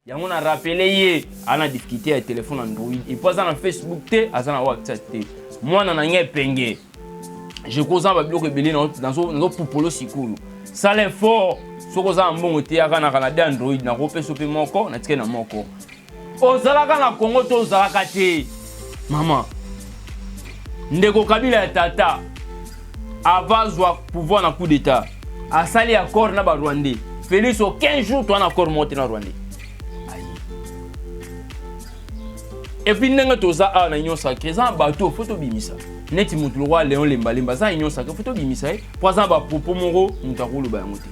yango na rappeler ye ana difficulté ya téléphone Android et pas na Facebook te azana WhatsApp te mwana na nge penge je koza ba biloko ebele dans popolo sikulu sale fort sokoza mbongo te aka na Canada Android na kopeso pe moko na tike na moko ozalaka na Congo to ozalaka te mama ndeko Kabila ya tata avazwa pouvoir na coup d'état asali accord na ba Rwandais Félix au 15 jours toi na accord monté na Rwandais. Et puis ndenge toza a na union sacrée za bateau photo bimisa neti mutu roi Léon Lembalemba za union sacrée photo bimisa pour ça ba popo moko mutakulu ba yango te.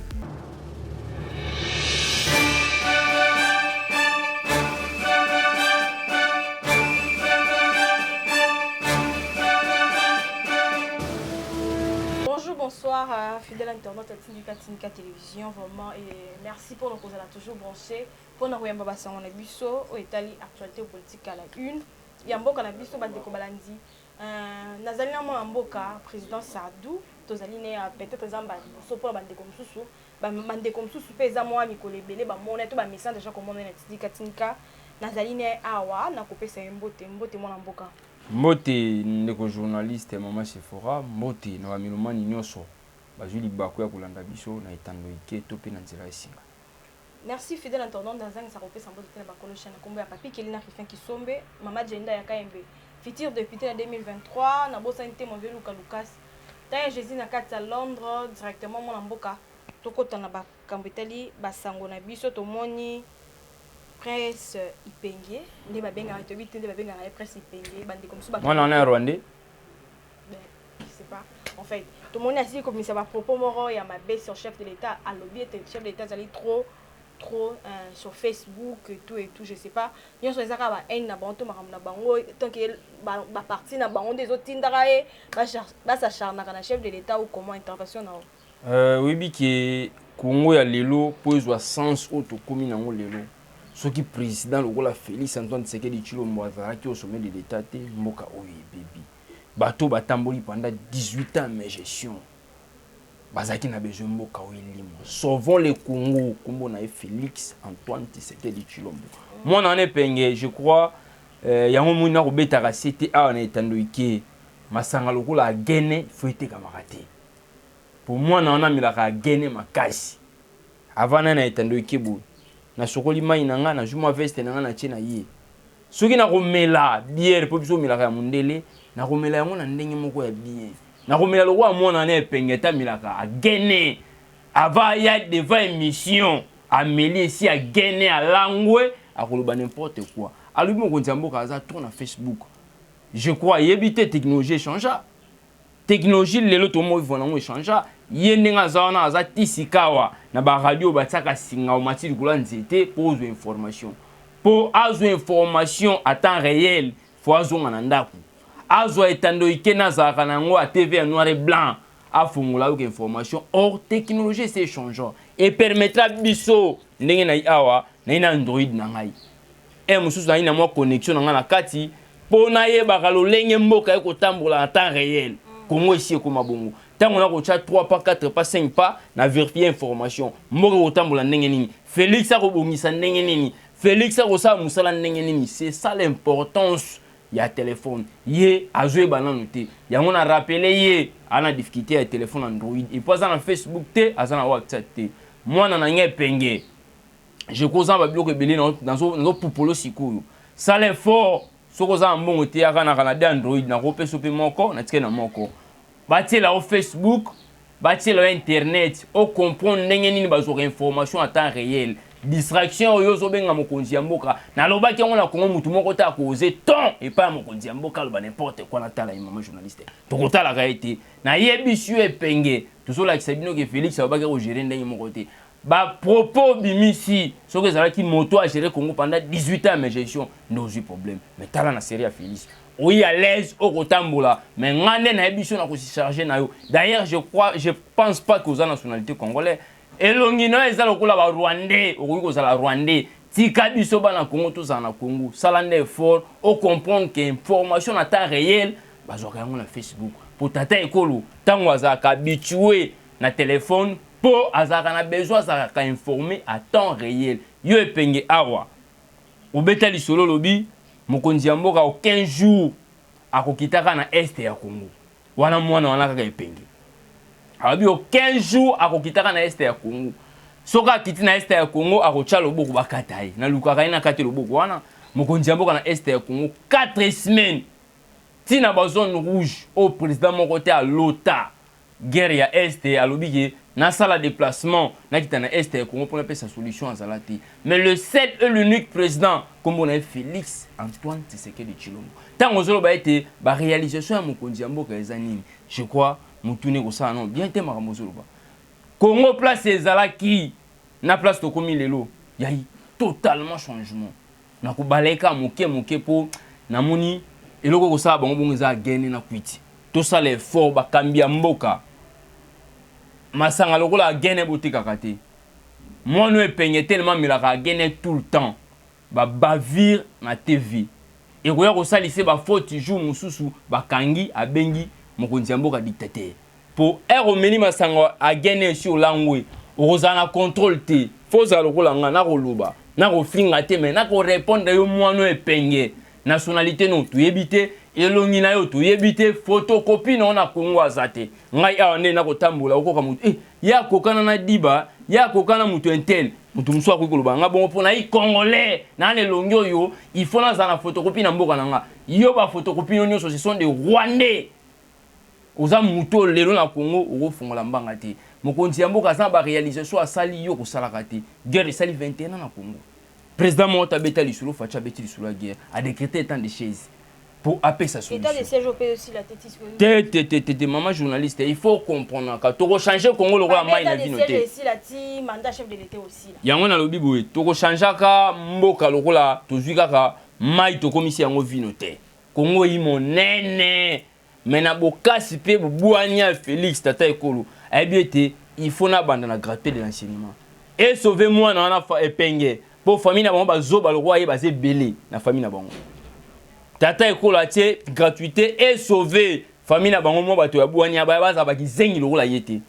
Bonsoir, fidèle internaute à Tinka Télévision, vraiment, et merci pour nous causer là toujours branché. Pour nous regarder Baba Sango na biso, au Italie, actualité politique à la une. Yamboka na biso, Bandeko Balandi. Nazali na mo Mboka, président Sadou, tozali ne peut-être zamba, so pour Bandeko Msusu, Bandeko Msusu pe za mo mikolo ebele ba mona to ba message déjà comme on na Tinka. Nazali ne awa na kopesa mbote mo na Mboka. Mbote ndeko journaliste Mama Sephora, mbote na bamilomani nyonso bazwi libako ya kolanda biso na etando ike to pe na nzela esinga. Merci fidèle internaute dans ça repose en mbote na bakolo chaîne kombo ya papi Kelina Rifin Kisombe, Mama Jenda ya KMB. Futur député en 2023 na bosa nte mon Luka Lucas. Taya Jésus na kati à Londres directement mon Mboka. Tokota na bakambo Italie basango na biso tomoni presse ipenge nde babenga to bité nde babenga na presse ipenge bande comme ça moi on est rwandais je sais pas en fait tout le monde a dit comme ça va propos moro ya mabe sur chef de l'état à lobby était chef de l'état allait trop sur Facebook et tout je sais pas bien sûr ça va haine na banto na bango tant que ba parti na bango des autres tindarae ba sa charna na chef de l'état ou comment intervention na oui bi que Congo ya lelo poezwa sens auto komi nango lelo. Ce qui président le Félix Antoine Tshisekedi Tshilombo azalaki au sommet de l'état te mboka oyo baby bato batamboli pendant 18 ans mais gestion bazaki na besoin mboka oyo limo sauvons le Congo kombo na Félix Antoine Tshisekedi Tshilombo moi na ne penge je crois yango muna ko betaka CTA na etando ike masanga lokola gene faut être camarade pour moi na milaka gene makasi avant na etando ike bo na sokoli mai nanga na juma veste nanga na chena ye soki na komela bière po biso milaka ya mundele na komela yango na ndenge moko ya bien na komela lokwa mona na epengeta milaka agene ava ya devant émission ameli si agene alangwe akoloba n'importe quoi alubi mokonzi mboka aza to na Facebook je crois yebite technologie changea technologie lelo to mo vona ngo changea yendenga zawana aza tisikawa na ba radio batsaka singa o matili kula nzete pose information po azo information à temps réel faut azo na ndaku azo etando ikena zaka nango a TV en noir et blanc a fungula ko information or technologie c'est changeant et permettra biso ndenge na awa na ina Android na ngai e mususu na ina mo connexion na kati po na ye bakalo lenge mboka ko tambola en temps réel Congo ici comme bongo tant on a reçu 3 pas 4 pas 5 pas na vérifier information moko otambola ndenge nini Félix a robongisa ndenge nini Félix a rosa musala ndenge nini c'est ça l'importance ya téléphone ye azwe banano te yango na rappeler ye ana difficulté ya téléphone Android et pas na Facebook te azana WhatsApp te mwana na nge penge je koza ba biloko ebele dans popolo sikulu sale fort sokoza mbongo te aka na Canada Android na kopeso pe moko na tike na moko batiela au Facebook batiela au internet o comprendre ndenge nini bazoka information à temps réel distraction oyo zo benga mokonzi ya mboka na lobaki yango na Congo mutu moko ta causer temps et pas mokonzi ya mboka loba n'importe quoi na tala mama journaliste to kotala ka été na yebisu epenge to so la kisabino ke Félix abaki ko gérer ndenge moko te ba propos bimisi soki ezalaki moto a gérer Congo pendant 18 ans mais gestion nos problème mais tala na série à Félix oui à l'aise au kotambola mais ngande na ebiso na ko se charger na yo d'ailleurs je pense pas que aux nationalité congolais elongino eza lokola ba rwandais okoki kozala rwandais tika biso bana Congo to za na Congo salande effort au comprendre que information à temps réel bazoka yango na Facebook pour tata ekolo tango azaka habitué na téléphone po azaka na besoin azaka informer à temps réel yo epenge awa obeta lisolo lobi mokonzi ya mboka au 15 jours akokitaka na este ya Congo wana mwana wana kaka epenge abi au 15 jours akokitaka na este ya Congo soka kiti na este ya Congo akocha loboko bakata ye na lukaka ina kati loboko wana mokonzi ya mboka na este ya Congo 4 semaines tina ba zone rouge au président moko te a lota guerre ya este alobi ke na sala déplacement na kita na este ya Congo pour na pesa solution azalati mais le seul et l'unique président comme on a Félix Antoine Tshisekedi Tshilombo tango zolo ba été ba réalisation ya mokonzi ya mboka ezanini je crois mutune ko ça non bien te makambo zolo ba Congo place ezalaki na place to komi lelo ya totalement changement na ko baleka moke po na moni eloko ko ça bango bongo za gagner na kwiti to ça l'effort ba kambia mboka masanga lokola gagner botika kate moi no epenye tellement milaka gagner tout le temps ba bavir na TV et ko ça lycée ba faute jour mususu ba kangi abengi mokonzi ya mboka dictateur pour eromeni masanga a gagner sur langwe ozana contrôle te foza lokola nga na koloba na ko flinga te mais na ko répondre yo moi no epenye nationalité non tu yebite elongi na yo tu yebite photocopie na ona Congo azate ngai awa ne na kotambola okoka mutu ya kokana na diba ya kokana mutu intel mutu musu akoloba nga bongo pona i congolais na ne longi yo il faut na za photocopie na mboka na nga yo ba photocopie no ce sont des rwandais oza mutu lelo na Congo okofungola mbanga te mokonzi ya mboka za ba réalisation asali yo ko sala kate guerre sali 21 ans na Congo président Mota beta lisolo facha beti lisolo guerre a décrété tant de chaises pour appeler sa solution. État de siège au pays aussi la tête. Maman journaliste, il faut comprendre que tu changer Congo le roi mai na vie noté. Ici la ti mandat chef de l'État aussi là. Yango na lobi boye, tu changer ka mboka lokola to zui kaka mai to komisi yango vie noté. Congo yi monene. Mais na bokasi pe buania Félix tata ekolo. Abiete, il faut na banda na gratuité de l'enseignement. Et sauver moi na fa epenge. Pour famille na bango bazo ba le roi yi bazé belé na famille na bango. Tata ekolo atie gratuité et sauver famille na bango mo bato ya buani ya baza ba kizengi lokola yete.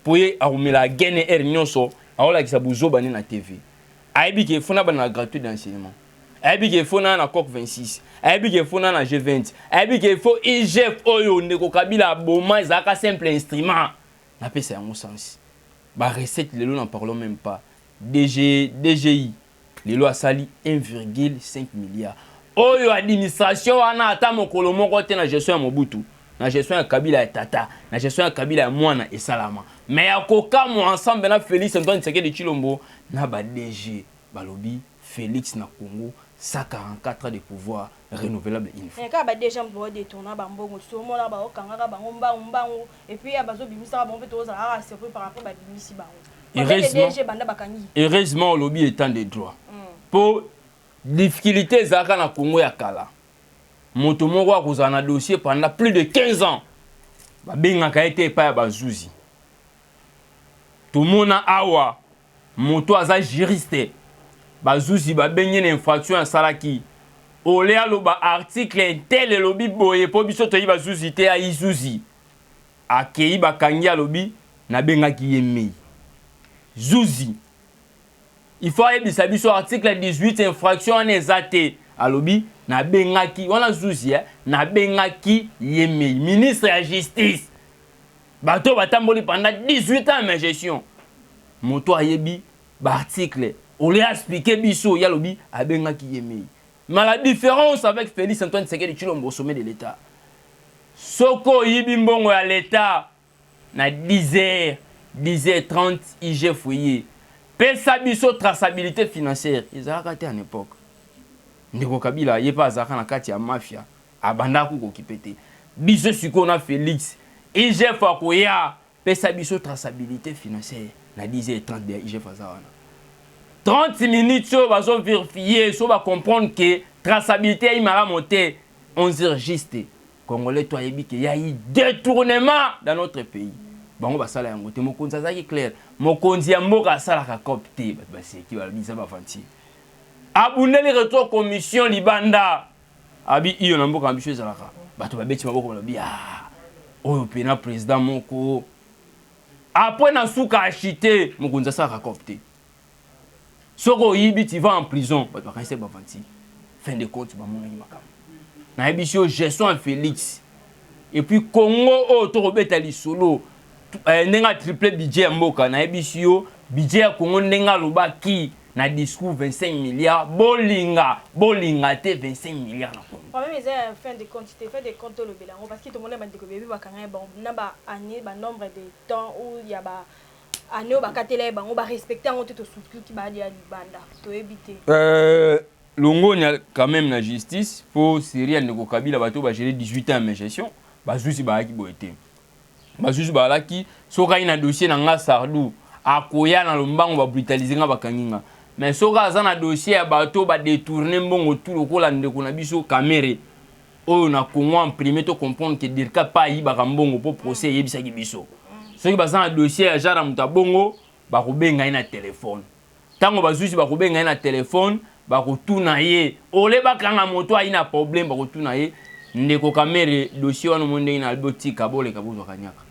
Poye arumela gene nyonso aola kisa buzo bani na TV. Aibi ke fona bana gratuité d'enseignement. Aibi ke fona na COP 26. Aibi ke fona na G20. Aibi ke fo IGF oyo ndeko Kabila boma zaka simple instrument. Na pesa yango sens. Ba recette lelo n'en parlons même pas. DGI lelo asali 1,5 milliard. Oyo administration wana ata mokolo moko te na gestion ya Mobutu, na gestion ya Kabila ya tata, na gestion ya Kabila ya mwana esalama. Mais ya kokamo ensemble na Félix Antoine Tshisekedi Tshilombo na ba DG balobi Félix na Congo 144 ans de pouvoir renouvelable une fois. Ka ba déjà mbo détourner ba mbongo somo na ba okanga ba mbango et puis ya bazo bimisa ba mbé to za ara c'est par rapport ba bimisi ba. Heureusement le lobby étant des droits. Pour difficulté zaka na Congo ya kala. Moto moko akozana dossier pendant plus de 15 ans. Ba benga ka été pa ya bazuzi. Tout mona awa moto aza juriste. Bazuzi ba benye na infraction ya salaki. Ole aloba article tel lobby boye po biso to yi bazuzi te ya izuzi. Akei ba kangi lobby na benga ki yemei. Zuzi. Il faut ebisa biso article 18 infraction en exate alobi na bengaki wana Zuzi na bengaki yemei ministre ya justice bato batamboli pendant 18 ans mais gestion moto ayebi ba article on lui a expliqué biso yalobi abengaki yemei mais la différence avec Félix Antoine Tshisekedi Tshilombo au sommet de l'État soko yibi mbongo ya l'État na 10h30 IG foyer pesa biso traçabilité financière ezalaka te en époque ndeko Kabila ye pa azaka na kati ya mafia abanda ko kokipete biso siko na Félix IGF akoya pesa biso traçabilité financière na 10h30 de IGF azawana 30 minutes so bazo vérifier so ba comprendre que traçabilité imara monter 11h juste congolais toi yebi que y a eu détournement dans notre pays. Bango basala yango te mokonzi azaki clair mokonzi ya mboka asalaka copte bato baseki balobisa bafanti abundeli retour commission libanda abi iyo na mboka ambisho ezalaka bato babeti maboko balobi oyo pena président moko après na suka achité mokonzi asalaka copte Soko yibi tu vas en prison. Bah quand c'est pas fanti. Fin de compte ba mona makam. Na ebisio gestion en Félix. Et puis Congo o to robeta li solo. Nenga triple budget mboka na ebisio budget ya Congo nenga lobaki na discours 25 milliards bolinga te 25 milliards na Congo. Problème est fin de compte, tu fais des comptes le bilan parce que tout le monde a dit que bébé va quand même bon na ba année ba nombre de temps où il y a ba année ba katela ba on va respecter en tout soutien qui ba dia libanda to éviter. Longo y a quand même la justice pour série ndeko Kabila bato ba gérer 18 ans mais gestion ba justice ba ki boete. Ba justice ba la ki soka ina dossier na nga Sardou akoya na lombango ba brutaliser nga bakanginga. Mais soka za na dossier ya bato ba détourner mbongo tout lokola ndeko na biso caméré. Oyo na Congo en premier to comprendre que dirka pa yi ba mbongo pour procès yebisa ki biso. Soki ba za na dossier ya jara mutabongo ba ko benga ina téléphone. Tango ba justice ba ko benga ina téléphone ba ko tuna ye ole ba kanga moto aina problème ba ko tuna ye ndeko caméré dossier wana monde ina albotika bole kabuzo kanyaka.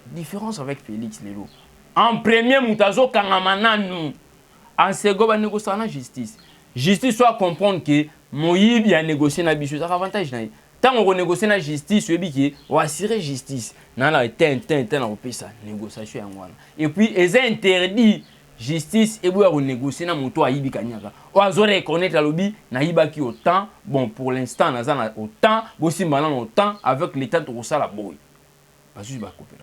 Différence avec Félix Lelo. En premier mutazo kanga mananu. En second, on négocie la justice. Justice soit comprendre que Moïbi a négocié na biso, ça avantage na. Tant on négocie la justice, on va assurer justice. Na la on peut ça négociation ngwana. Et puis ils interdit justice et on négocier na moto ayibi kanyaka. On a reconnaître la lobby na yibaki autant. Bon pour l'instant na za autant, bosi malana autant avec l'état de ça la boy. Pas juste ba copier.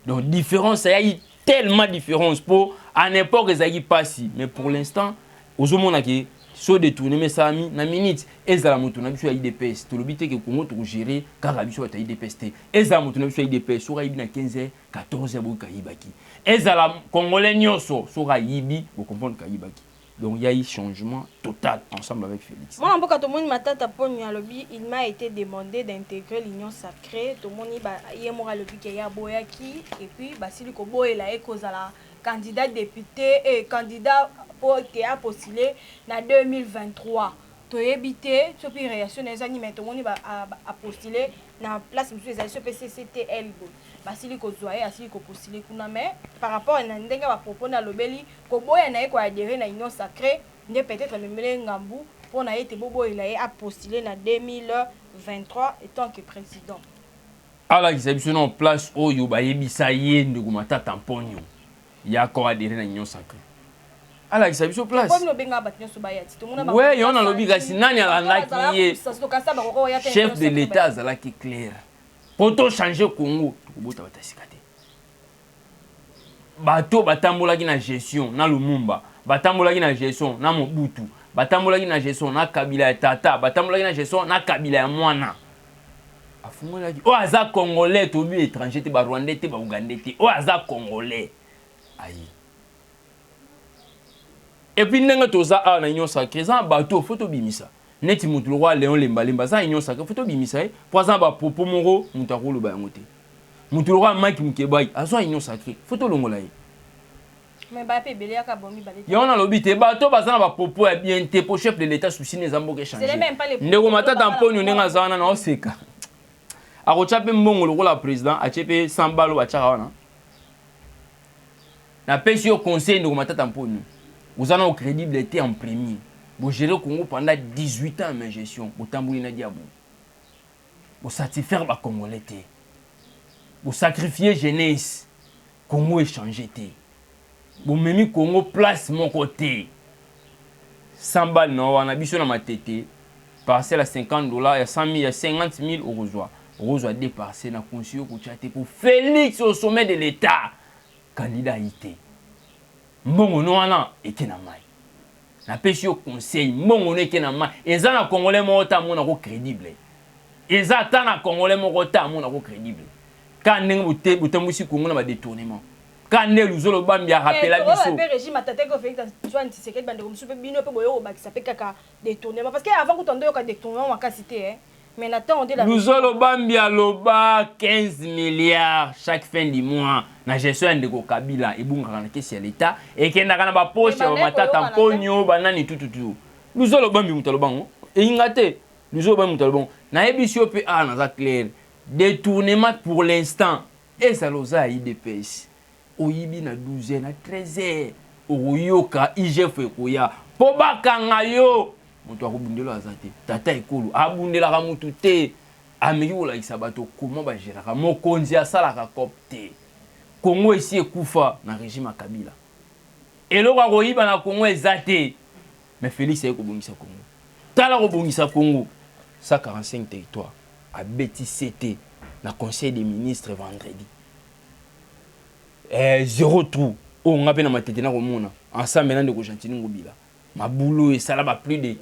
Donc différence ça y tellement différence pour à n'importe quel passé mais pour l'instant aux hommes qui sont détournés mais ça ami na minute et ça la moto na biso ya IDPS to lobité que Congo to gérer car biso ta IDPS te et ça moto na biso ya IDPS sura ibi na 15h 14h boka yibaki et ça la congolais nyonso sura yibi vous comprendre ka yibaki. Donc il y a eu changement total ensemble avec Félix. Moi, en tout monde matata poni à lobby, il m'a été demandé d'intégrer l'union sacrée. Tout le monde y a mora lobby qui a boyaki et puis Basili Kobo est là et cause à la candidat député et candidat pour qui a postulé en 2023. To éviter ce puis réaction des animés tout le monde a postulé na place monsieur les PCCTL. Basili Kozoaye asili ko postulé kuna mais par rapport à ndenga ba propos na lobeli Kobo ya na ko adhérer na union sacrée ne peut-être memele ngambu pour na été bobo il a postulé en 2023 étant que président. Alors qui s'est en place oyo ba yebisa ye ndeko matata mponyo ya ko adhérer na union sacrée. Alors qui s'est sur place. Ouais, y on a lobby kasi nani alanda ki chef de l'état azala ki clair. Poto changer Congo kobota batasikate. Bato batambolaki na gestion na Lumumba, batambolaki na gestion na Mobutu, batambolaki na gestion na Kabila ya tata, batambolaki na gestion na Kabila ya mwana. Afungolaki o aza congolais to bi étranger te ba rwandais te ba ougandais te o aza congolais. Ayi. Et puis ndenge toza a na union sacrée za bato photo bimisa. Neti mutu le roi Léon Lembalemba za union sacrée photo bimisa pour exemple ba popo moro mutakolo ba ngote. Mutu le roi Mike Mukebai azo union sacrée photo longola ye. Mais ba pe belé ka bomi balé. Ya on a lobité bato bazana ba popo ya bien te pour chef de l'état souci ne zambo ke changer. Ndeko matata mponyo nenga zana na oseka. Ako chape mbongo lokola président a chepe 100 balo ba chaka wana. Na pesi au conseil ndeko matata mponyo. Vous avez au crédibilité en premier. Vous gérez le Congo pendant 18 ans en gestion. Vous tamboulez na diabo. Vous satisfaire les Congolais. Vous sacrifiez jeunesse. Congo est changé. Vous mettez Congo place mon côté. 100 balles non, on a biso na ma tête. Parcelle à $50, il y a 100 000, il y a 50 000 euros. Rose a dépassé na conseiller pour Félix au sommet de l'État. Candidat IT. Mbongo no wana eke na mai. Na pesi yo conseil mbongo no eke na mai. Eza na congolais mo ta mona ko crédible. Eza ta na congolais mo ko ta mona ko crédible. Ka ndenge butambusi Congo na ba détournement. Ka ndé luzolo bambi a rappela biso. Le régime attaqué ko Félix Antoine Tshisekedi bande ko msupe bino pe boyo ba ki sape kaka détournement parce que avant ko tondo yo ka détournement wa ka cité hein. Mais maintenant on dit la Luzolo bambi a loba 15 milliards chaque fin du mois. Na gestion de Kabila et bunga na kesi ya l'état et kenda kana ba poche ba matata mponyo banani tututu. Luzolo bambi mutalo bango e ingate. Luzolo bambi mutalo bango. Na ebisio pe a na za clair. Détournement pour l'instant et ça loza IDPS. Oyibi na 12h na 13h. oyoka IGF ekoya po bakanga yo moto akobundela azate tata ekolo abundelaka mutu te ameki kolakisa bato comment bagéraka mokonzi asalaka copte Congo esi ekufa na régime ya Kabila eloko akoyiba na Congo eza te mais Félix aye kobongisa Congo tala kobongisa Congo 145 territoires abeti CT na conseil des ministres vendredi 0 trou o nga pe na matete na komona ensemble na ndeko Gentini Ngobila mabulo esala ba plus de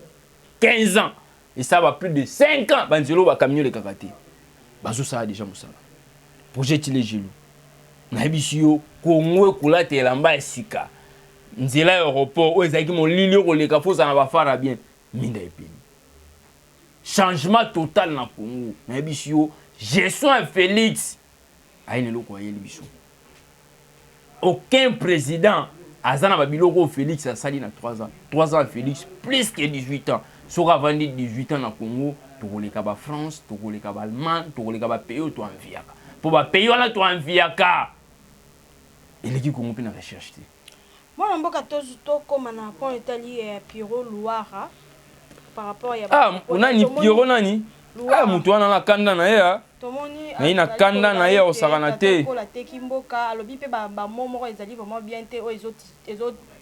15 ans et ça va plus de 5 ans banzelo ba camion le kakate bazo ça déjà musala projet tile jelu na ebisio Congo ekulate elamba esika nzela aéroport o ezaki mon lilio koleka foza na bafara bien minda epeni changement total na Congo na ebisio gestion à Félix aine loko ayeli biso aucun président azana babiloko Félix a sali na 3 ans 3 ans Félix plus que 18 ans soka vandi 18 ans na Congo tokoleka ba France tokoleka ba Allemagne tokoleka ba pays to enviaka po ba pays wana to enviaka eleki Congo pe na recherche te moi mboka to koma na pont Italie Pierrot Louara par rapport ya unani Pierrot nani mutu wana na kanda na ye tomoni na kanda na ye osakana te ko la tekimboka alobi pe ba momo ezali vraiment bien te o ezo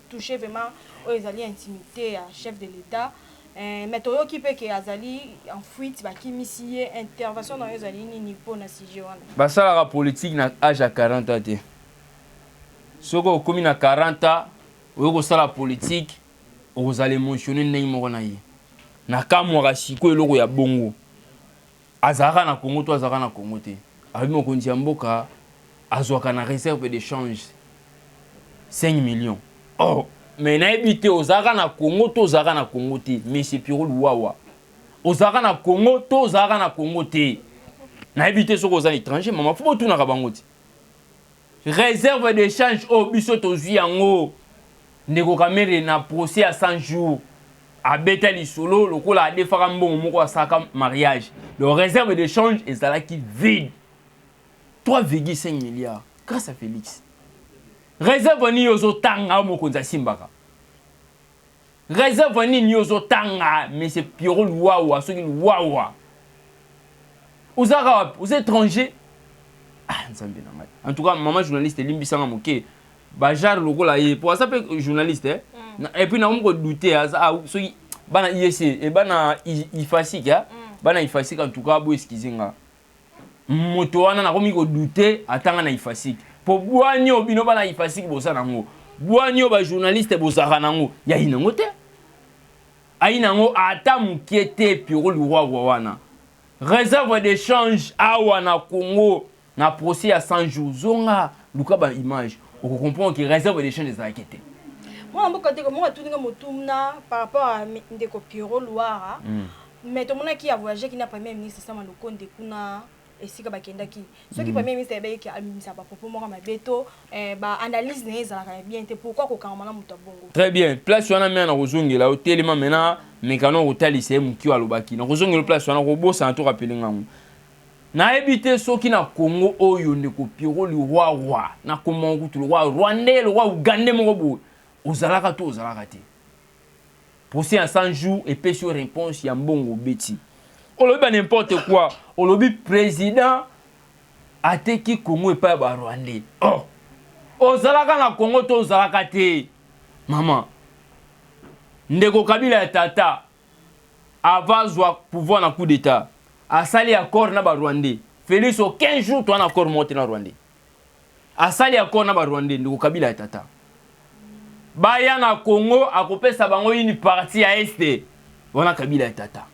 toucher vraiment o ezali intimité ya chef de l'état mais toyoki pe ke azali en fuite bakimisi ye intervention na ezali nini pona sujet wana basalaka politique na âge ya 40 ans te soko okomi na 40 ans oyo kosala politique okozala émotionné ndenge moko na ye na kamwaka siko eloko ya bongo azalaka na Congo to azalaka na Congo te abi mokonzi ya mboka azwaka na réserve d'échange 5 millions mais nayebi te ozalaka na Congo to ozalaka na Congo te monsieur Pierrot Louawa ozalaka na Congo to ozalaka na Congo te nayebi te soki oza na étranger mama fo botunaka bango te réserve d'échange biso tozwi yango ndeko Kamere na procès à 100 jours abeta lisolo lokola adefaka mbongo moko asaka mariage le réserve d'échange ezalaki vide 3,5 milliards grâce à Félix réserve ni ozotanga mokonzi asimbaka réserve ni ozotanga monsieur Pierrot Louawa soki Louawa ozaka wapi aux étrangers nzambe na ngai en tout cas maman journaliste limbisanga moke bajar lokola ye pour ça pe journaliste et puis na ko douter soki bana IEC et bana ifasik bana ifasik en tout cas bo excusinga moto wana na komi ko douter atanga na ifasik po bwani obino bana ifasik bosa nango bwani ba journaliste bosaka nango ya inango te ainango ata mukiete Pierrot Louawa wana réserve d'échange awa na Congo na procès à 100 jours zonga luka ba image on comprend que réserve d'échange des enquêtes moi mboka te comment tout nga motumna par rapport à ndeko Pierrot Louara mais tout monde qui a voyagé qui n'a pas même ministre sama lokonde kuna esika bakendaki soki premier ministre ebeki amimisa ba propos moko mabeto ba analyse ne ezalaka bien te pourquoi ko kamana muta bongo très bien place wana mena kozongela hotelema mena mekano kotalisa mukio alobaki na kozongela place wana ko bosa to rappelinga ngo na ebité soki na Congo oyo ndeko Pierrot Louawa na komongo tu roi rwandais le roi ougandais moko bo ozalaka to ozalaka te procès à 100 jours et puis sur réponse ya mbongo beti olobi ba n'importe quoi olobi président ateki Congo epa ba rwandais ozalaka na Congo to ozalaka te maman ndeko Kabila ya tata avazwa pouvoir na coup d'état asali accord na ba rwandais Félix au 15 jours to na accord monté na rwandais asali accord na ba rwandais ndeko Kabila ya tata baya na Congo akopesa bango une partie à este wana Kabila ya tata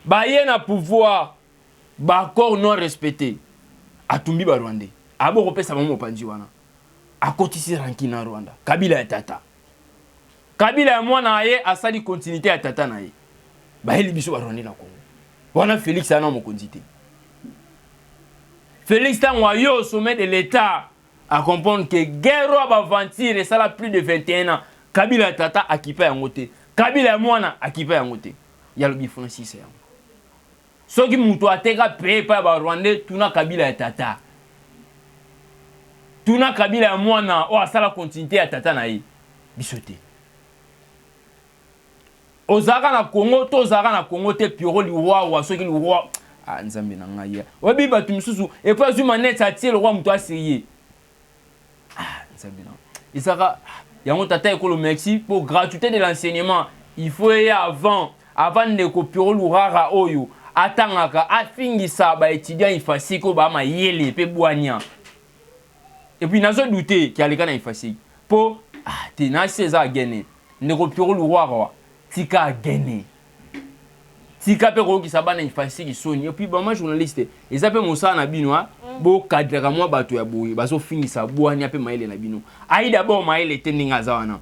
baye na pouvoir ba accord non respecté atumbi ba rwandais abo kopesa bango mopanzi wana akotisi ranki na Rwanda Kabila ya tata Kabila ya mwana ye asali continuité ya tata na ye bayeli biso ba rwandais na Congo wana Félix ana mokonzi te Félix tango yo au sommet de l'état à comprendre que guerre aventure et ça la plus de 21 ans Kabila tata akipa yango te Kabila mwana akipa yango te ya lobi Francis yango soki muto ateka paye pa ba Rwandais tuna Kabila tata tuna Kabila ya mwana o asala continuité ya tata na ye biso te ozaka na Congo to ozaka na Congo te Pierrot Luwawa soki Luwawa ah nzambe na ngai ya wabi batu misusu et puis azuma net atie le roi muto aseye ah nzambe na isaka yango tata ekolo merci pour gratuité de l'enseignement il faut y avant de ko Pierrot Luwawa oyo atangaka afingisa ba étudiant ifasiko ba mayele pe bwanya et puis nazo douter ki aleka na ifasiko po ah te na César gagné ne ko Pierrot Luwawa tika gagné tika pe ko ki sabana ifasiko soni et puis ba ma journaliste ezape mosala na bino bo cadre moi bato ya boye bazo fingisa bwanya pe mayele na bino ai d'abord mayele tendinga zawana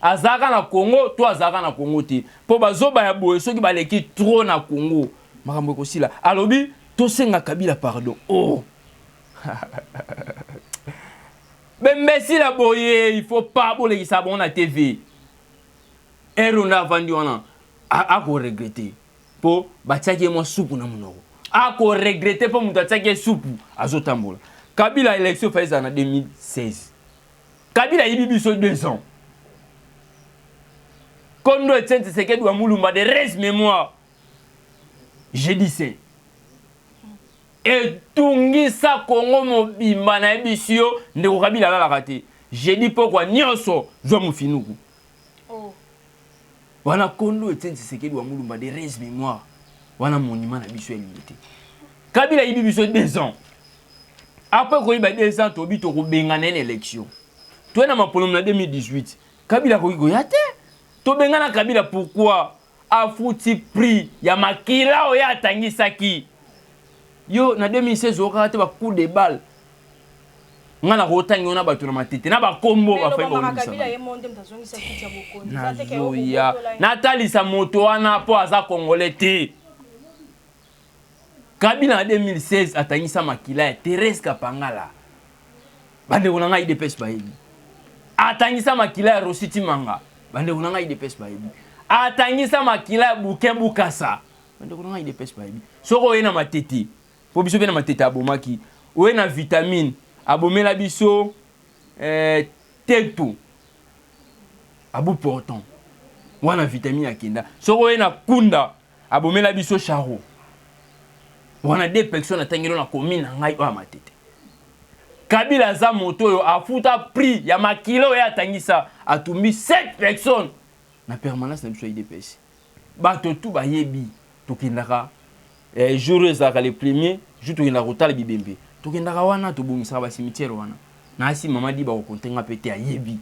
azaka na Congo to azaka na Congo te po bazoba ya boye soki baleki trop na Congo makambo ekosila alobi to senga Kabila pardon oh bembesi la boye il faut pas boleki sa bon na TV eronda vandi wana a ko regretter po batiaki mo soupu na monoko a ko regretter po mutu atiaki soupu azotambola Kabila élection faisait en 2016 Kabila yibi biso 2 ans Kondo Etienne Tshisekedi wa Mulumba de reste mémoire. J'ai dit c'est. Et tungisa Congo mobimba na ebisio ndeko Kabila la raté. J'ai dit pourquoi nyonso zo mufinuku. Oh. Wana Kondo Etienne Tshisekedi wa Mulumba de reste mémoire. Wana monument na biso limité. Kabila yibi biso 2 ans. Après ko yiba 2 ans to bito ko bengana l'élection. Toi na mapolom na 2018. Kabila ko yigo yate. To bengana Kabila pourquoi a fouti prix ya makila oya atangisaki yo na 2016 okate ba coup de balle ngana ko tangi ona batu na matete na ba kombo ba fa ko Kabila ye monde mtazongisa kitia bokondi na Nathalie sa moto wana po aza congolais te Kabila na 2016 atangisa makila ya Thérèse Kapangala bande onanga IDPS ba yebi atangisa makila ya Rositi Manga bande kunanga IDPS bayibi atangisa makila Bukembu Kasa bande kunanga IDPS bayibi soko yena matete po biso bena matete abomaki oyena vitamine abomela biso tetu abu portant wana vitamine akenda soko yena kunda abomela biso charo wana 2 personnes atangelo na commune ngai o matete Kabila za moto yo afuta prix ya makilo ya tangisa atumbi 7 personnes na permanence na biso IDPS bato tu ba yebi tokindaka jour ezaka le premier jour tokindaka kotala bibembe tokindaka wana tobongisa ba cimetière wana na asi mama di ba ko kontenga pete ya yebi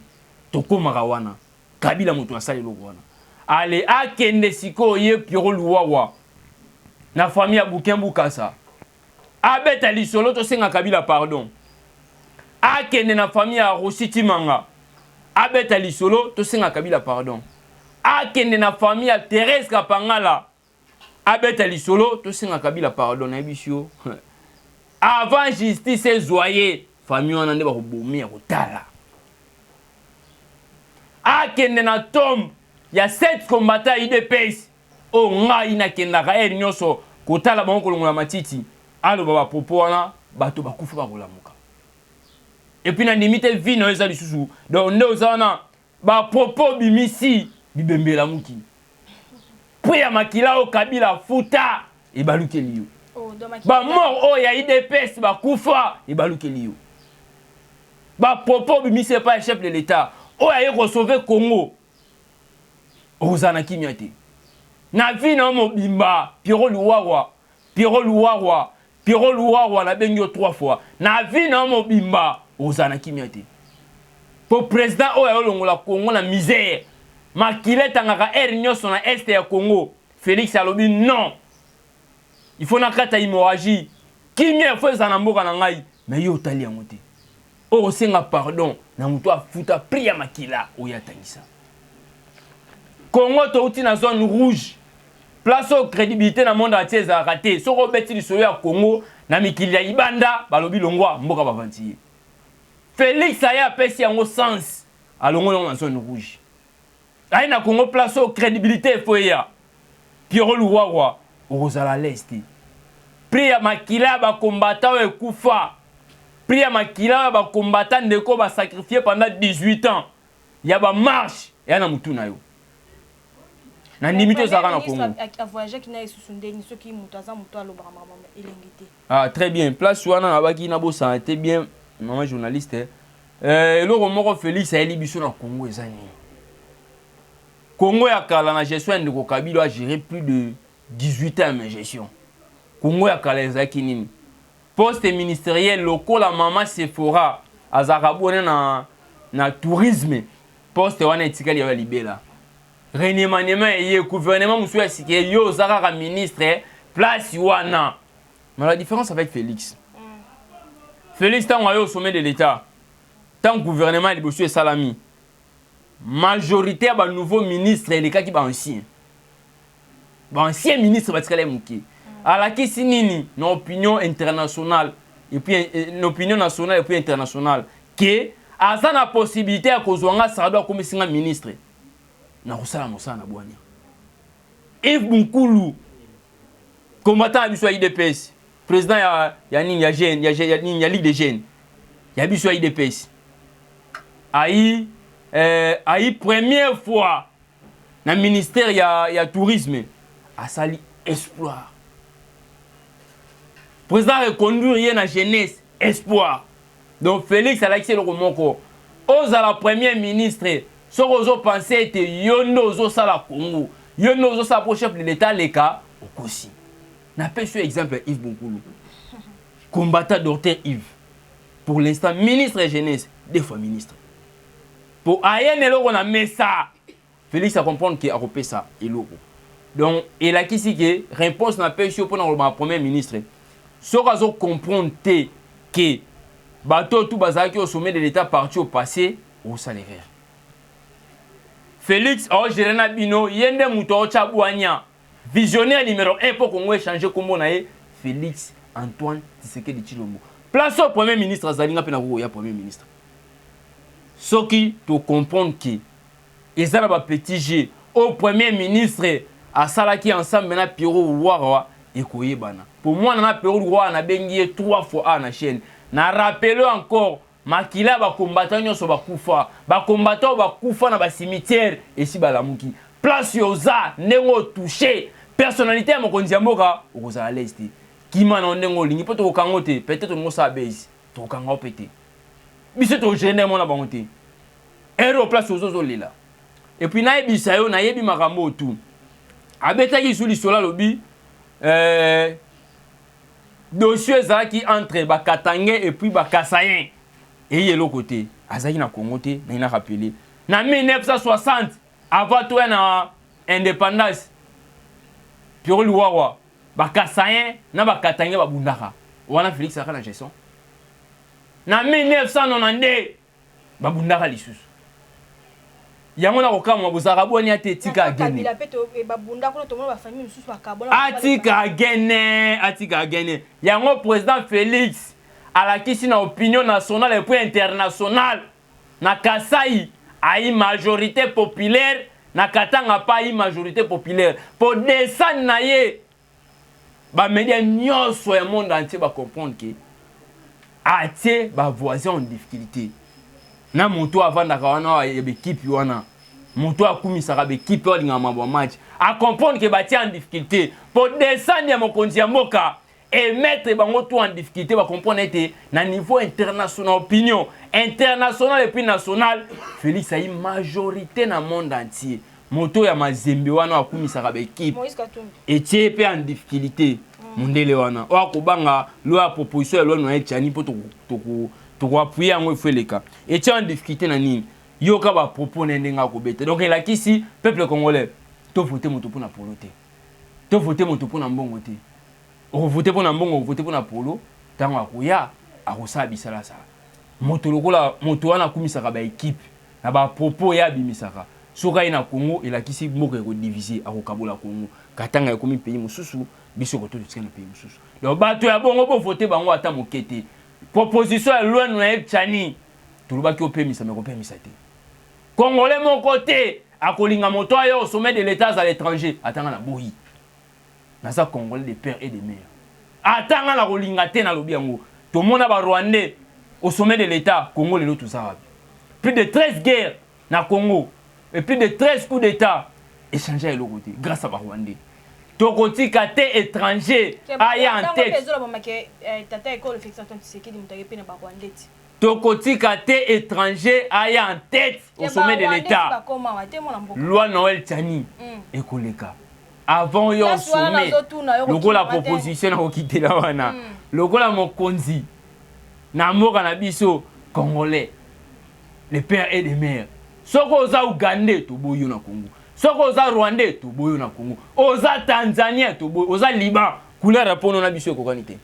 tokomaka wana Kabila moto asali loko wana ale akende siko ye Pierrot Luwawa na famille ya Bukembu Kasa abeta lisolo to senga Kabila pardon akende na famille ya Rositi Manga abeta lisolo to senga Kabila pardon akende na famille ya Thérèse Kapangala abeta lisolo to senga Kabila pardon na bisio avant justice zoyer famille wana nde ba ko bomia kotala akende na tombe ya 7 combattants IDPS o ngai na kendaka nyonso kotala bango kolongola matiti alo baba popo wana bato bakufa bakolamuka et puis na limite vie na eza lisusu donc nde ozana ba popo bimisi bibembela muki po ya makila o Kabila futa e balukeli yo ba mort o ya IDPS bakufa e balukeli yo ba popo bimisi pas chef de l'état o ya ko sauver Congo ozana kimia te na vie na mobimba Pierrot Luwawa na bengi 3 fois na vie na mobimba ozana kimia te po président oyo olongola Congo na misère makile tangaka nyonso na est ya Congo Félix alobi non il faut nakata hémorragie kimia faut ezana mboka na ngai mais yo tali yango te o senga pardon na muto afuta prix ya makila oyo atangisa Congo to uti na zone rouge place au crédibilité na monde entier za raté soko beti lisolo ya Congo na mikili ya ibanda balobi longwa mboka bavantier Félix aya pesi yango sens alongo na zone rouge ai na Congo place au crédibilité foya Pierrot Luwawa ozala l'est prix ya makila ba combattant ekufa prix ya makila ba combattant ndeko ba sacrifié pendant 18 ans. Ya ba marche ya na mutu na yo. Na ndimito za kana Congo. A voyager qui na susundeni ceux qui mutaza mutu alobaka mama elengité. Ah très bien, place wana na baki na bo santé bien maman journaliste. Eloko moko Félix ayeli biso na Congo ezani. Congo ya kala na gestion ndeko Kabila a géré plus de 18 ans de gestion. Congo ya kala ezaki nini? Poste ministériel locaux la maman Sephora azakabone na tourisme. Poste wana etikali ya libela. Reniement eye gouvernement musu ya sike yo zaka ministre place wana. Mais la différence avec Félix. Félix tant au sommet de l'État. Tant gouvernement est bossu salami. Majorité à nouveau ministre les cas qui ba ancien. Ba ancien ministre batikale muki. À la kisi nini une opinion internationale et puis une opinion nationale et puis internationale que a ça la possibilité à kozwanga ça doit comme singa ministre. Na kusala mosana bwanya. Yves Bunkulu combattant biso IDPS. Président ya nini ya jeune ya ligue des jeunes. Ya biso IDPS. Aïe première fois dans le ministère ya tourisme a sali espoir. Président reconduire na jeunesse espoir. Donc Félix a l'accès le moko. Oza la première ministre, ce que pensé était yondo zo sala Congo. Yondo zo sa pour chef de l'état leka okosi. N'a pas sur exemple Yves Bunkulu. Combattant docteur Yves. Pour l'instant ministre de jeunesse, des fois ministre. Pour ayen eloko na mesa. Félix a comprendre que a repé ça eloko. Donc il a qui que réponse na pas sur pour na premier ministre. Ce qu'on comprendre que bateau tout bazaki au sommet de l'état parti au passé au salaire. Félix a géré na bino yende muto chabouania. Visionnaire numéro 1 pour qu'on changer comme nae Félix Antoine Tshisekedi Tshilombo. Place au premier ministre Zalinga pena ko ya premier ministre. Ce qui te comprendre que ezala ba petit G au premier ministre a salaki ensemble na Pierrot Ouara et koyebana. Pour moi na Pierrot Ouara na bengi 3 fois à na chaîne. Na rappelle encore makila ba combattant nyoso ba kufa, ba combattant ba kufa na ba cimetière et si balamuki. Place yoza nengo touché personnalité ya mokonzi ya mboka okozala leste. Kima na ndengo lingi poto kokangote peut-être ngo sa base to kanga pété. Biso to gêner mon na bangote. Ero place ozozo lela. Et puis na yebisa yo na yebi makambo tout. Abetaki sous lisola lobi dossier zaki entre Bakatangé et puis Bakasayen. Et il est l'autre côté. Azaki na Congo te, na rappelé. Na 1960, avant toi na indépendance. Pierrot Louawa, Bakasayen, na Bakatangé babundaka. Wana Félix Saka na gestion. Na 1992, babundaka lisusu. Yango na kokama bozaka boni ate tika agene. Atika agene. Yango président Félix à la kisi na opinion nationale et puis internationale. Na Kasai a une majorité populaire, na Katanga pas une majorité populaire. Pour descendre na ye ba média nyonso ya monde entier ba comprendre que atie ba voisin en difficulté. Na moto avanda kawana ya équipe wana moto akumisaka be équipe olinga mambo match a comprendre que bati en difficulté pour descendre ya mokonzi ya mboka et mettre bango tout en difficulté ba comprendre était na niveau international opinion international et puis national Félix a une majorité na monde entier moto ya mazembe wana akumisaka be équipe et tie pe en difficulté mondele wana o akobanga lo ya proposition ya lo no etchani po to appuyer yango ifeleka et tu en difficulté na nini yoka ba propos ndenga ko bete donc il a qu'ici peuple congolais to voter moto pour na polo te to voter moto pour na mbongo te o voter pour na mbongo o voter pour na polo tango akoya akosa bisala sa moto lokola moto wana kumisaka ba équipe na ba propos ya bimisaka soka ina Congo il a qu'ici moko ko diviser akokabola Congo katanga ya komi pays mususu biso ko to tsena pays mususu donc bato ya bongo bo voter bango ata mokete proposition ya loi na Chani tulubaki opemisa mais opemisa te Congolais mon côté akolinga moto ayo au sommet de l'état à l'étranger atanga na boyi na ça Congolais des pères et des mères atanga na kolinga te na lobi yango to mona ba Rwandais au sommet de l'État, Congo, les tout ça. Plus de 13 guerres dans le Congo et plus de 13 coups d'État échangés à l'autre côté, grâce à Rwandais. Tokoti kate étranger aya en tête. Tokoti kate étranger aya en tête au sommet de l'État. Loi Noël Tchani et Koleka. Avant yon sommet, le la proposition na quitter la wana. Le la mokonzi. Na moka na biso congolais. Les pères et les mères. Soko za Ougandais to boyo na Congo. Soko za Rwandais to boyo na Congo. Oza Tanzania to boyo, oza Liban. Couleur rapport na biso kokanité.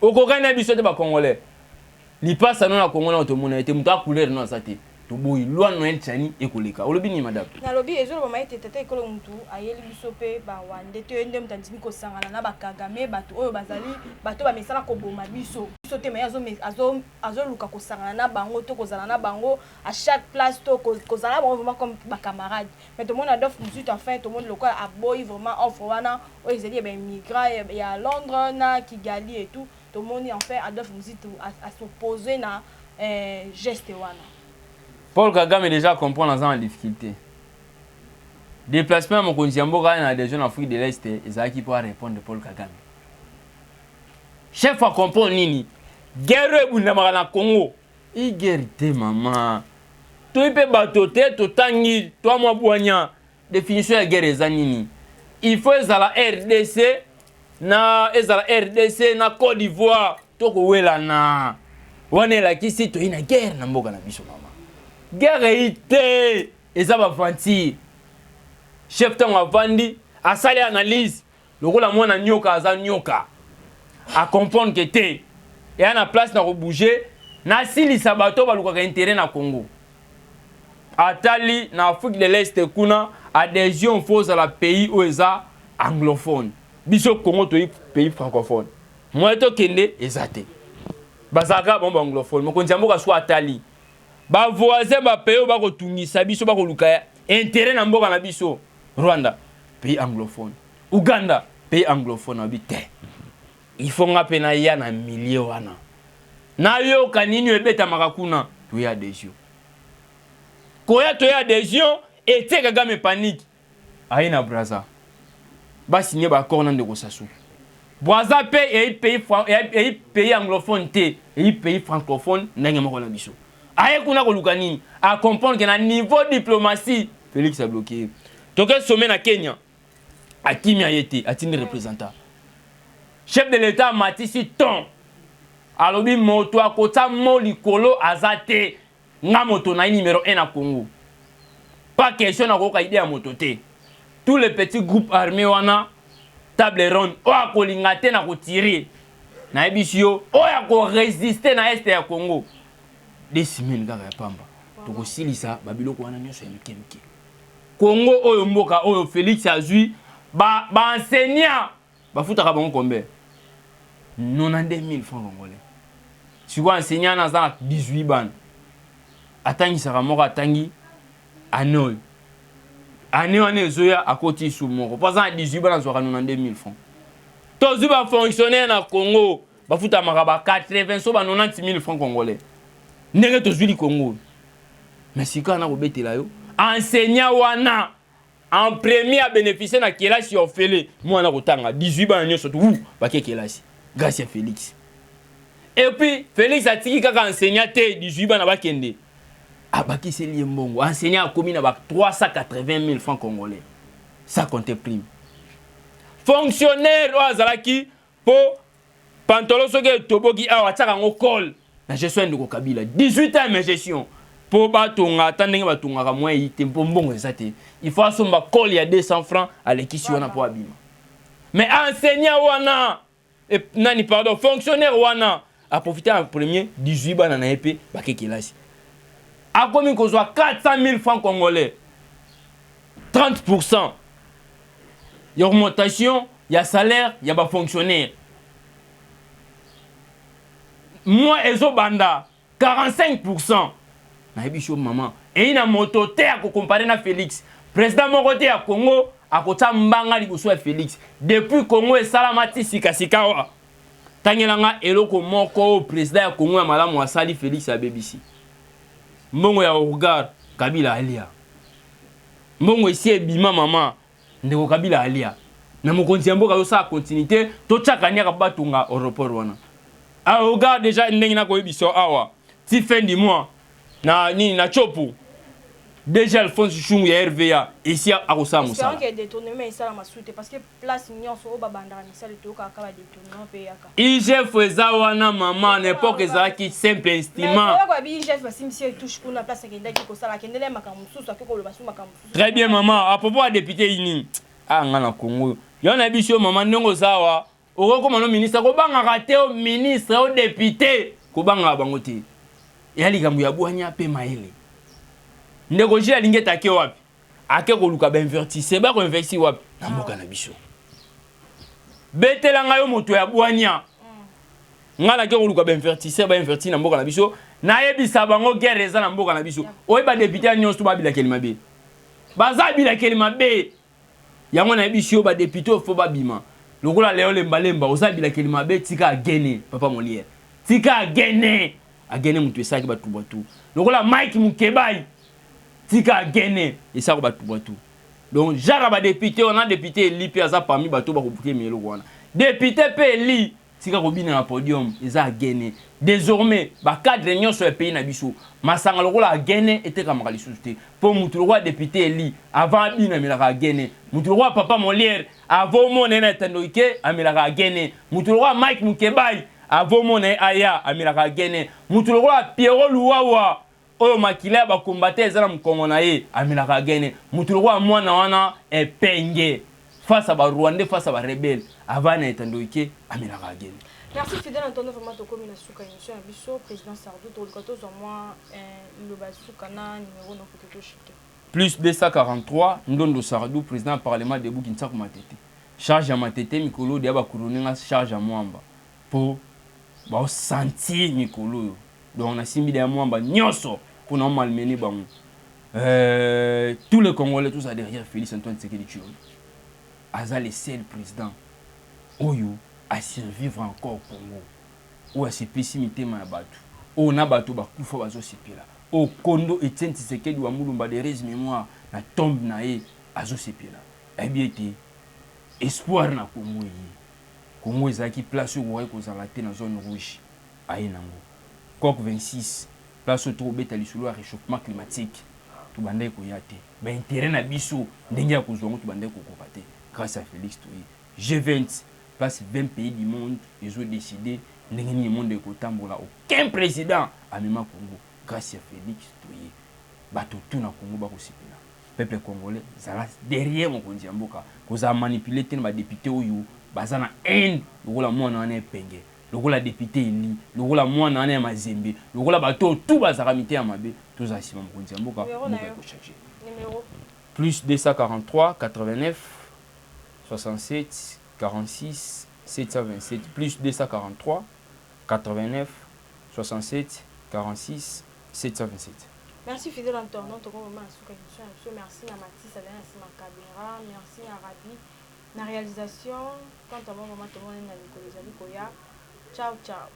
Okokana biso te ba congolais. Li passe na Congo na to mona été muta couleur na sate. To boyo loi Noël Tchani e koleka. Olobi ni madame. Na lobi ezolo ba maite tete ekolo mutu ayeli biso pe ba wande te ndem tandimi ko sangana na ba Kagame bato oyo bazali bato ba mesala ko boma biso. Biso te mais azo luka ko sangana na bango to kozala na bango à chaque place to kozala bango vraiment comme ba camarade. Mais tout le monde a d'offre mutu enfin tout le monde local a boy vraiment offre wana o ezeli ben migrant et à Londres na Kigali et tout le monde en fait a d'offre mutu à s'opposer na geste wana. Paul Kagame est déjà comprend dans la difficulté. Déplacement à mon Konziambo, quand il y a des jeunes en Afrique de l'Est, ils qui pourra répondre de Paul Kagame. Chef à comprendre Nini, guerre ou n'a Congo. Il guerre maman. Tu peux battre tout tangi, toi moi boignan. Définition de guerre est Nini. Il faut la RDC, na RDC, na Côte d'Ivoire, toko wela na. Wane la kisi to ina guerre na mboka na biso maman. Guerre ité eza ba fanti chef tango avandi asali analyse lokola mwana nyoka aza nyoka a comprendre que te et a na place na ko bouger na silisa bato balukaka intérêt na Congo atali na Afrique de l'Est kuna adhésion fausse à la pays où eza anglophone biso Congo to pays francophone moi to kende ezate bazaka bomba anglophone mo konjambo ka soit atali ba voisin ba pays ba ko tungisa biso ba ko luka intérêt na mboka na biso Rwanda pays anglophone Uganda pays anglophone habité il faut ngape na ya na milieu wana na yo kanini ebeta makakuna to ya adhésion koya to ya adhésion et te Kagame panique aina braza ba signer ba accord na ndeko Sassou braza pe pays anglophone te et pays francophone ndenge moko na biso aye kuna koluka nini a comprendre que na niveau diplomatie Félix a bloqué toke sommet na Kenya a kimia yete a tini représentant chef de l'état Matisi Ton alobi moto akota molikolo azate nga moto na numéro 1 na Congo pas question na koka idée ya moto te tous les petits groupes armés wana table ronde o akolinga te na ko tirer na ebisio o ya ko résister na est ya Congo des semaines kaka ya pamba toko silisa babiloko wana nyonso ya mike Congo oyo mboka oyo Félix azui ba enseignant bafutaka bango combien 92 000 francs congolais si quoi enseignant na za 18 ban atangi saka moko atangi anoy ane ezoya akoti sou moko pas en 18 ban azwaka 92 000 francs tozu ba fonctionnaire na Congo bafuta makaba 80 so ba 90 000 francs congolais ndenge tozwili Congo mais si quand na kobetela yo enseignant wana en premier à bénéficier na kelasi ofele mwana kotanga 18 bana nyonso tout ba kelasi grâce à Félix et puis Félix a tiki kaka enseignant te 18 bana ba kende abaki seli mbongo enseignant a commis na ba 380 000 francs congolais ça compte prime fonctionnaire o azalaki po pantalon soke toboki awa tsaka ngokol na gestion de Kabila 18 ans mais gestion pour batonga tandenge batonga moins ité pour mbongo ezate il faut asomba col ya 200 francs à l'équipe wana pour abima mais enseignant wana et nani pardon fonctionnaire wana a profité en premier 18 bana na épée bakekelasi a commis qu'on soit 400 000 francs congolais 30% il y a augmentation il y a salaire il y a ba fonctionnaire moi ezo banda 45% na ebisho maman et ina moto te à comparer na Félix président moko à Congo akota mbanga liboso ya Félix depuis Congo et salamati sika wa tangelanga eloko moko président ya Congo ya malamu asali Félix abebisi mbongo ya regard Kabila alia mbongo esi ebima mama ndeko Kabila alia na mokonzi ya mboka yo sa continuité to tchakania batunga aéroport wana a regard déjà ndenge na koyebiso awa ti fin du mois na nini na chopu déjà Alphonse Chungu ya RVA ici à Kosama Moussa. Parce que détournement ça ma soute parce que place union so ba bandara misala to ka ka détournement pe yaka. IGF wana maman n'importe ezala ki simple instrument. Mais quoi bi IGF basimisi touche pour la place que ndaki ko sala kendele makamusu so ko lo basu makamusu. Très bien maman, à propos à député ini. Ah ngana Congo. Yo na biso maman ndongo zawa. Oko comme no ministre ko banga raté au ministre au député ko banga bango te. Yali kambu ya bwanya pe maele. Ndeko jia lingeta ke wapi ake koluka ba invertise ba ko investi wapi na mboka na biso betela ngayo moto ya bwanya ngala ke koluka ba invertise ba inverti na mboka na biso na yebisa bango guerre eza na mboka na biso oyi ba député nyonso ba bila kelima be baza bila kelima be yango na biso ba député fo ba bima lokola leo lemba oza bila kelima be tika agene papa Molière tika agene mutu esaki batu batu lokola Mike Mukebai tika gene et ça va tout donc jaraba député on a député li pe aza parmi bato ba ko mielo wana député pe li tika ko bina na podium eza gene désormais ba cadre nyonso sur le pays na biso masanga lokola gene était comme la société pour mutu roi député li avant bina milaka gene mutu roi papa Molière avant mon na tandoike amilaka gene mutu roi Mike Mukebai avant mon aya amilaka gene mutu roi Pierrot Luwawa oyo makila ba combattre ezala mkongo na ye amilaka gene mutu kwa mwana wana epenge face à ba Rwandais face à ba rebelle avana etandoike amilaka gene. Merci fidèle Antonio vraiment to comme na suka émission ya biso président Sardou to likato zo moi le basuka na numéro no foto chité plus 243 Ndondo Sardou président parlement de Kinshasa Matete charge ya Matete mikolo de ba couronner charge ya Mwamba pour ba sentir mikolo donc on a simbi des Mwamba nyonso pour nous malmener bango tous les Congolais tout ça derrière Félix Antoine Tshisekedi Tshilombo aza le seul président oyo a survivre encore au Congo ou a se pessimité ma batu o na batu ba kufa bazo sepela o Kondo Etienne Tshisekedi wa Mulumba de res mémoire na tombe na ye azo sepela e bien été espoir na Congo yi Congo ezaki place où ko zala te na zone rouge aye nango COP 26 place où beta lisulu réchauffement climatique tout bandai ko yate ba intérêt na biso ndenge ya kozongo tout bandai ko kopate grâce à Félix Toyi G20 place 20 pays du monde ils ont décidé ndenge ni monde ko tambola aucun président a même Congo grâce à Félix Toyi bato tout na Congo ba ko sipela peuple congolais zala derrière mon konzi mboka ko za manipuler te na député oyo bazana haine lokola mwana wana epenge lokola député eli lokola mwana wana ya mazembe lokola bato tout bazaka mité ya mabe tous asima mokonzi ya mboka mboka ko changer numéro plus 243 89 67 46 727 plus 243 89 67 46 727. Merci fidèle Antonio to comme ma suka émission merci na Matisse avec ma caméra merci à Rabi na réalisation quand on va maman to na Nicolas Koya ciao ciao.